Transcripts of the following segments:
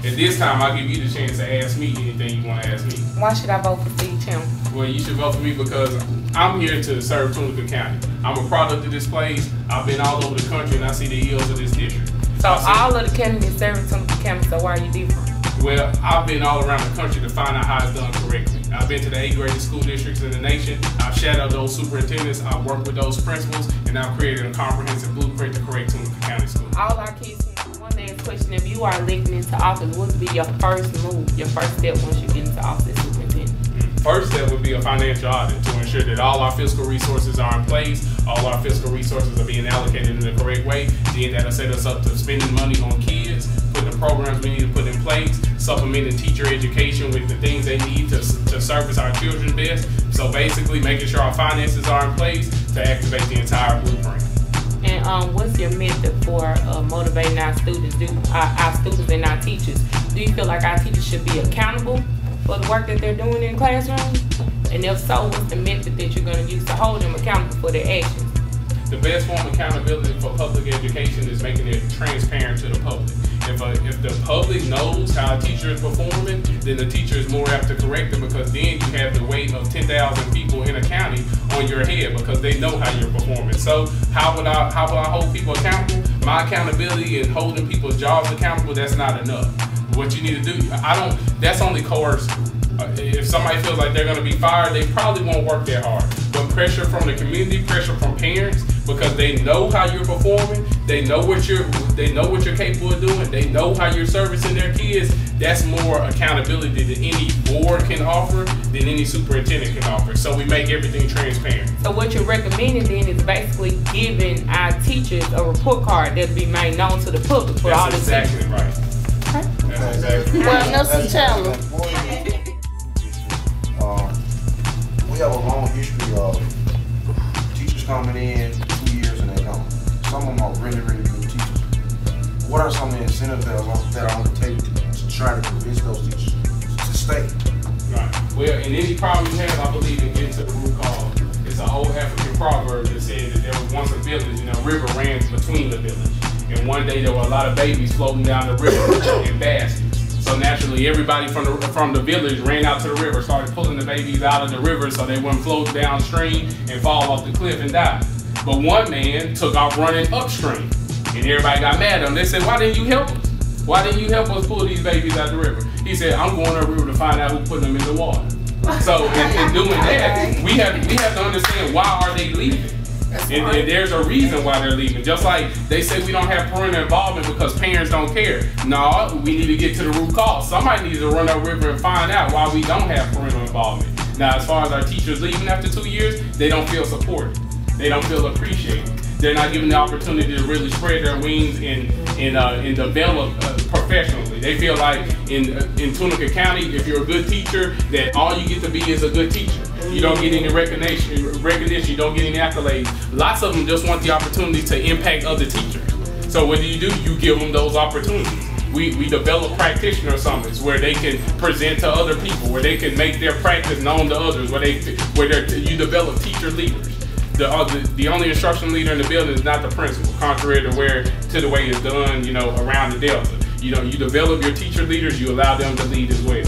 At this time, I'll give you the chance to ask me anything you want to ask me. Why should I vote for Steve Chandler? Well, you should vote for me because I'm here to serve Tunica County. I'm a product of this place. I've been all over the country and I see the ills of this district. So all of the candidates serving Tunica County, so why are you different? Well, I've been all around the country to find out how it's done correctly. I've been to the 8th grade school districts in the nation. I've shadowed those superintendents. I've worked with those principals, and I've created a comprehensive blueprint to correct Tunica County schools. All our kids, one last question: if you are elected into office, what would be your first move, your first step once you get into office as superintendent? First step would be a financial audit to ensure that all our fiscal resources are in place, all our fiscal resources are being allocated in the correct way. Then that'll set us up to spending money on kids, putting the programs we need to put in place, supplementing teacher education with the things they need to service our children best. So basically making sure our finances are in place to activate the entire blueprint. And what's your method for motivating our students, our students and our teachers? Do you feel like our teachers should be accountable for the work that they're doing in classrooms? And if so, what's the method that you're going to use to hold them accountable for their actions? The best form of accountability for public education is making it transparent to the public. If the public knows how a teacher is performing, then the teacher is more apt to correct them, because then you have the weight of 10,000 people in a county on your head because they know how you're performing. So how would I hold people accountable? My accountability and holding people's jobs accountable, that's not enough. What you need to do, that's only coercive. If somebody feels like they're going to be fired, they probably won't work that hard. But pressure from the community, pressure from parents, because they know how you're performing, they know what you're capable of doing, they know how you're servicing their kids. That's more accountability than any board can offer, than any superintendent can offer. So we make everything transparent. So what you're recommending then is basically giving our teachers a report card that'll be made known to the public for all the teachers. That's exactly right. Okay. That's exactly right. Well, Mr. Chandler. We have a long history of teachers coming in 2 years and they're gone. Some of them are really, really good teachers. What are some of the incentives that are on the table to try to convince those teachers to stay? Right. Well, in any problem you have, I believe in getting to the root cause. It's an old African proverb that said that there was once a village and a river ran between the village. And one day there were a lot of babies floating down the river in baskets. So naturally, everybody from the village ran out to the river, started pulling the babies out of the river so they wouldn't float downstream and fall off the cliff and die. But one man took off running upstream, and everybody got mad at him. They said, "Why didn't you help us? Why didn't you help us pull these babies out of the river?" He said, "I'm going to the river to find out who put them in the water." So in doing that, we have to understand, why are they leaving? And there's a reason why they're leaving. Just like they say we don't have parental involvement because parents don't care. No, we need to get to the root cause. Somebody needs to run up river and find out why we don't have parental involvement. Now, as far as our teachers leaving after 2 years, they don't feel supported. They don't feel appreciated. They're not given the opportunity to really spread their wings and develop professionally. They feel like in Tunica County, if you're a good teacher, that all you get to be is a good teacher. You don't get any recognition, you don't get any accolades. Lots of them just want the opportunity to impact other teachers. So what do? You give them those opportunities. We develop practitioner summits where they can present to other people, where they can make their practice known to others, you develop teacher leaders. The only instruction leader in the building is not the principal, contrary to the way it's done, around the Delta. You develop your teacher leaders, you allow them to lead as well.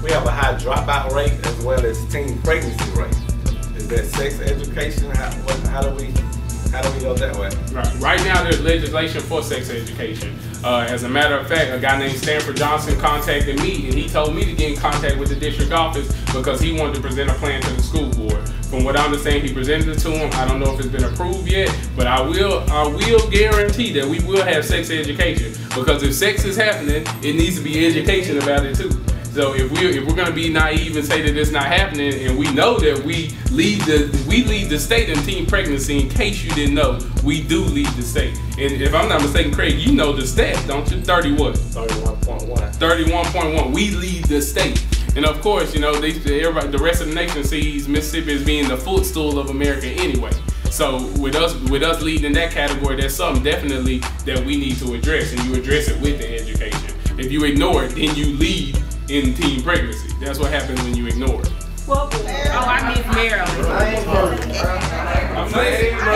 We have a high dropout rate as well as teen pregnancy rate. Is that sex education? How do we go that way? Right now, there's legislation for sex education. As a matter of fact, a guy named Stanford Johnson contacted me, and he told me to get in contact with the district office because he wanted to present a plan to the school board. From what I understand, he presented it to him. I don't know if it's been approved yet, but I will guarantee that we will have sex education, because if sex is happening, it needs to be education about it too. So if we're going to be naive and say that it's not happening, and we know that we lead the state in teen pregnancy, in case you didn't know, we do lead the state. And if I'm not mistaken, Craig, you know the stats, don't you? 30 what? 31.1. 31.1. We lead the state. And of course, the rest of the nation sees Mississippi as being the footstool of America anyway. So with us leading in that category, that's something definitely that we need to address, and you address it with the education. If you ignore it, then you lead in teen pregnancy. That's what happens when you ignore it. Well, I miss Maryland. I'm saying, bro.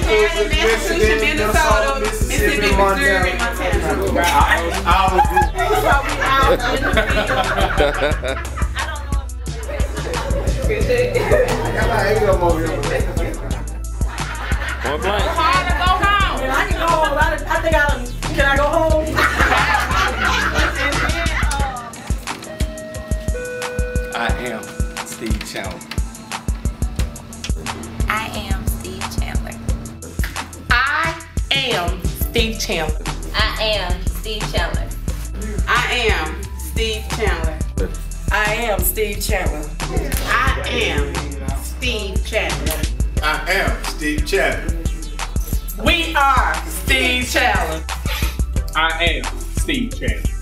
Massachusetts, Minnesota, Mississippi, Missouri, and Montana. One blank. Hard to go home. I can go home. I think I done. Can I go home? I am Steve Chandler. I am Steve Chandler. I am Steve Chandler. I am Steve Chandler. I am Steve Chandler. I am Steve Chandler. I am Steve Chandler. I am Steve Chandler. We are Steve Chandler. I am Steve Chandler.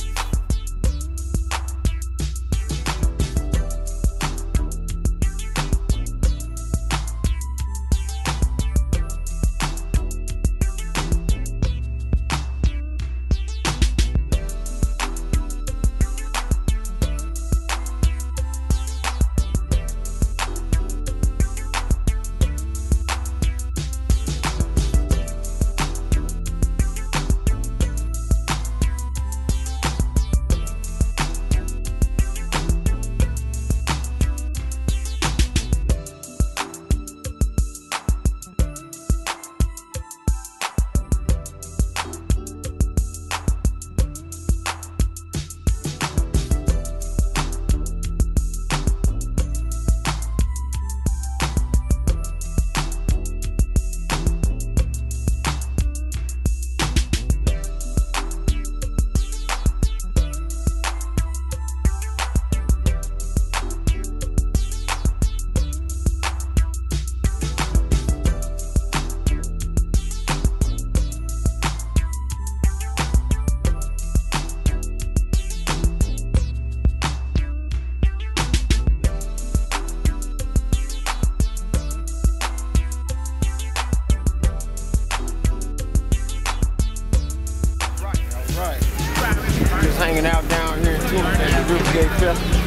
Hanging out down here in Tunica at the Rivergate Festival.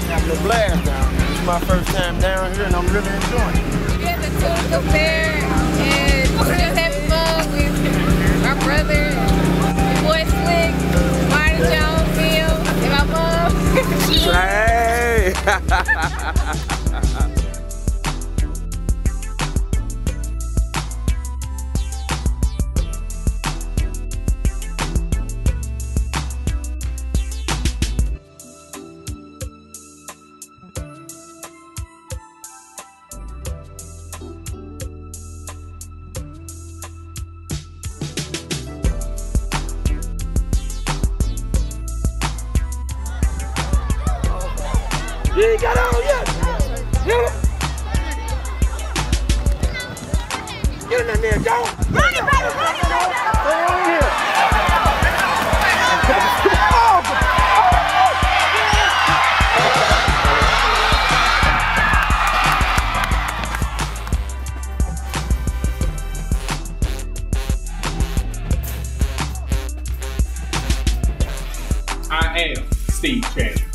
Having a blast down here. This is my first time down here and I'm really enjoying it. We at the Tunica Fair and we're just having fun with our brother, your boy Slick, Marty Jones, Bill, and my mom. Hey! You ain't got on yet. Get in there, Joe. Money, baby, money, I am Steve Chandler.